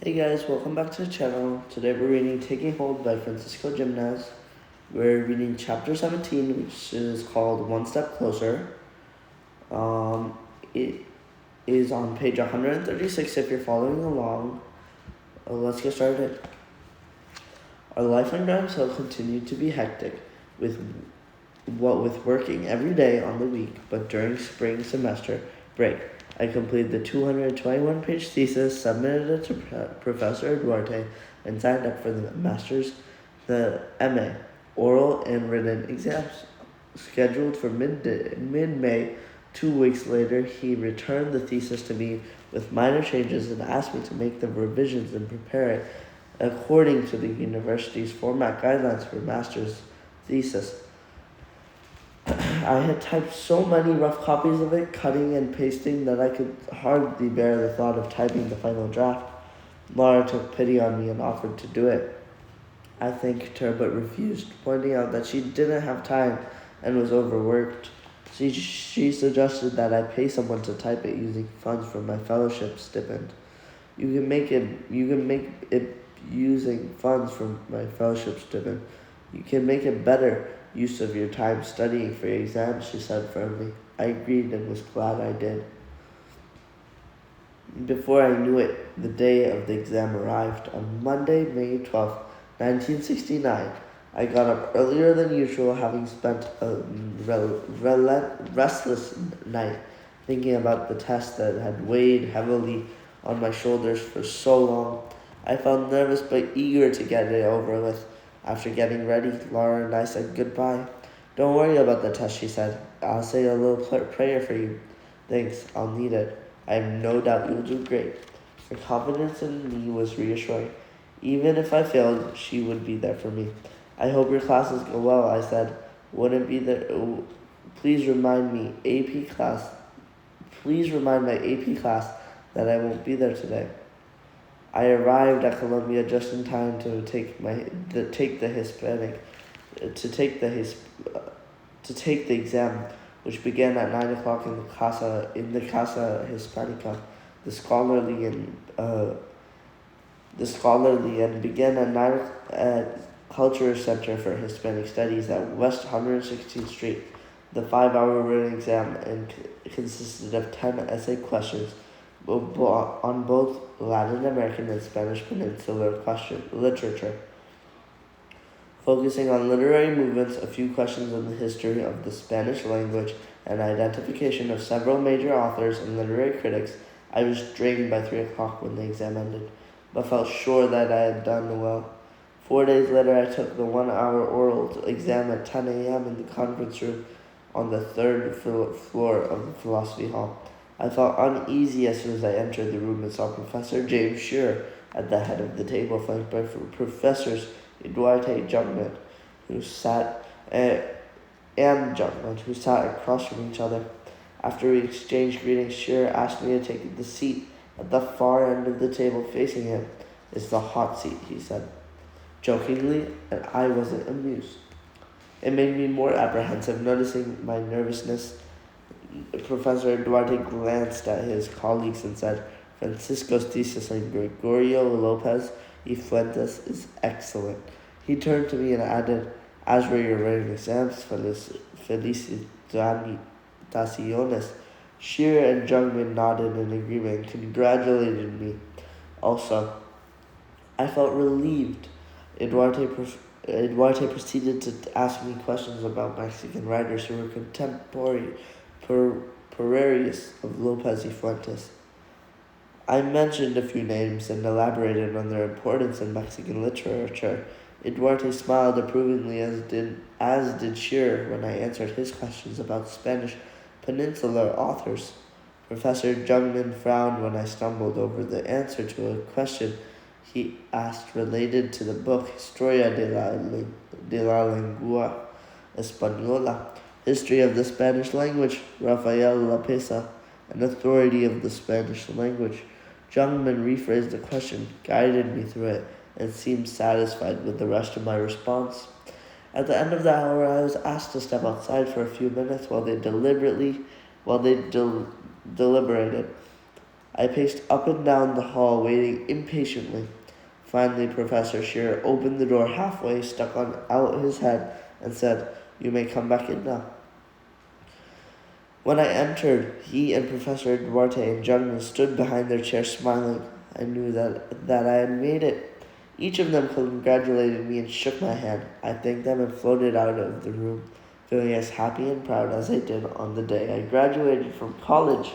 Hey guys, welcome back to the channel. Today we're reading Taking Hold by Francisco Jiménez. We're reading chapter 17, which is called One Step Closer. It is on page 136 if you're following along. Let's get started. Our life on Grimes Hill continued to be hectic, with working every day on the week, but during spring semester break, I completed the 221-page thesis, submitted it to Professor Duarte, and signed up for the master's, the MA, oral and written exams. Scheduled for mid-May, 2 weeks later, he returned the thesis to me with minor changes and asked me to make the revisions and prepare it according to the university's format guidelines for master's thesis. I had typed so many rough copies of it, cutting and pasting, that I could hardly bear the thought of typing the final draft. Laura took pity on me and offered to do it. I thanked her but refused, pointing out that she didn't have time and was overworked. She suggested that I pay someone to type it using funds from my fellowship stipend. You can make it using funds from my fellowship stipend. You can make it better use of your time studying for your exams, she said firmly. I agreed and was glad I did. Before I knew it, the day of the exam arrived. On Monday, May 12th, 1969, I got up earlier than usual, having spent a restless night thinking about the test that had weighed heavily on my shoulders for so long. I felt nervous but eager to get it over with. After getting ready, Laura and I said goodbye. Don't worry about the test, she said. I'll say a little prayer for you. Thanks, I'll need it. I have no doubt you'll do great. Her confidence in me was reassuring. Even if I failed, she would be there for me. I hope your classes go well, I said. Wouldn't be there. Please remind my AP class that I won't be there today. I arrived at Columbia just in time to take the exam, which began at 9 o'clock in the Casa Hispanica, the scholarly and began at 9 at Culture Center for Hispanic Studies at West 116th Street. The 5-hour written exam consisted of 10 essay questions on both Latin American and Spanish Peninsular literature, focusing on literary movements, a few questions on the history of the Spanish language, and identification of several major authors and literary critics. I was drained by 3 o'clock when the exam ended, but felt sure that I had done well. 4 days later, I took the 1-hour oral exam at 10 a.m. in the conference room on the third floor of the Philosophy Hall. I felt uneasy as soon as I entered the room and saw Professor James Shearer at the head of the table, flanked by Professors Duarte Jungmann, who sat across from each other. After we exchanged greetings, Shearer asked me to take the seat at the far end of the table facing him. It's the hot seat, he said, jokingly, and I wasn't amused. It made me more apprehensive, noticing my nervousness. Professor Duarte glanced at his colleagues and said, Francisco's thesis on Gregorio Lopez y Fuentes is excellent. He turned to me and added, as were your writing exams, felicitaciones. Shearer and Jungmann nodded in agreement and congratulated me. Also, I felt relieved. Duarte proceeded to ask me questions about Mexican writers who were contemporaries of Lopez y Fuentes. I mentioned a few names and elaborated on their importance in Mexican literature. Duarte smiled approvingly, as did Shearer when I answered his questions about Spanish Peninsular authors. Professor Jungmann frowned when I stumbled over the answer to a question he asked related to the book Historia de la Lengua Española, History of the Spanish Language, Rafael Lapesa, an authority of the Spanish language. Jungmann rephrased the question, guided me through it, and seemed satisfied with the rest of my response. At the end of the hour, I was asked to step outside for a few minutes while they deliberated. I paced up and down the hall, waiting impatiently. Finally, Professor Shearer opened the door halfway, stuck out his head, and said, "You may come back in now." When I entered, he and Professor Duarte and Jungman stood behind their chairs smiling. I knew that I had made it. Each of them congratulated me and shook my hand. I thanked them and floated out of the room, feeling as happy and proud as I did on the day I graduated from college.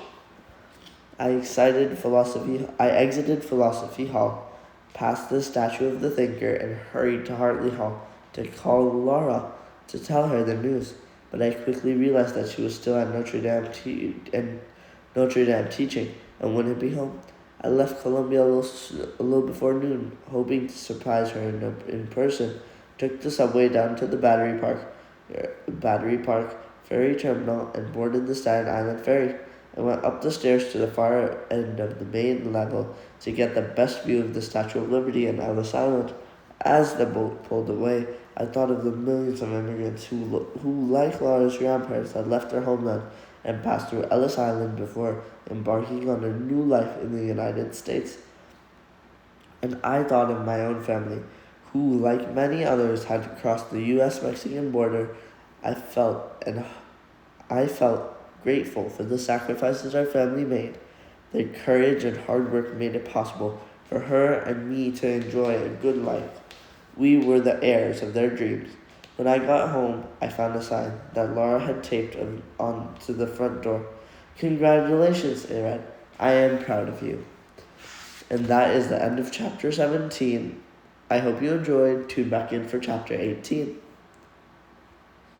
I exited Philosophy Hall, past the statue of the thinker, and hurried to Hartley Hall to call Laura to tell her the news. But I quickly realized that she was still at Notre Dame teaching and wouldn't be home. I left Columbia a little before noon, hoping to surprise her in person. Took the subway down to the Battery Park ferry terminal, and boarded the Staten Island ferry. I went up the stairs to the far end of the main level to get the best view of the Statue of Liberty and Ellis Island. As the boat pulled away, I thought of the millions of immigrants who, like Laura's grandparents, had left their homeland and passed through Ellis Island before embarking on a new life in the United States. And I thought of my own family, who, like many others, had crossed the U.S.-Mexican border. I felt grateful for the sacrifices our family made. Their courage and hard work made it possible for her and me to enjoy a good life. We were the heirs of their dreams. When I got home, I found a sign that Laura had taped onto the front door. "Congratulations," it read. "I am proud of you." And that is the end of chapter 17. I hope you enjoyed. Tune back in for chapter 18.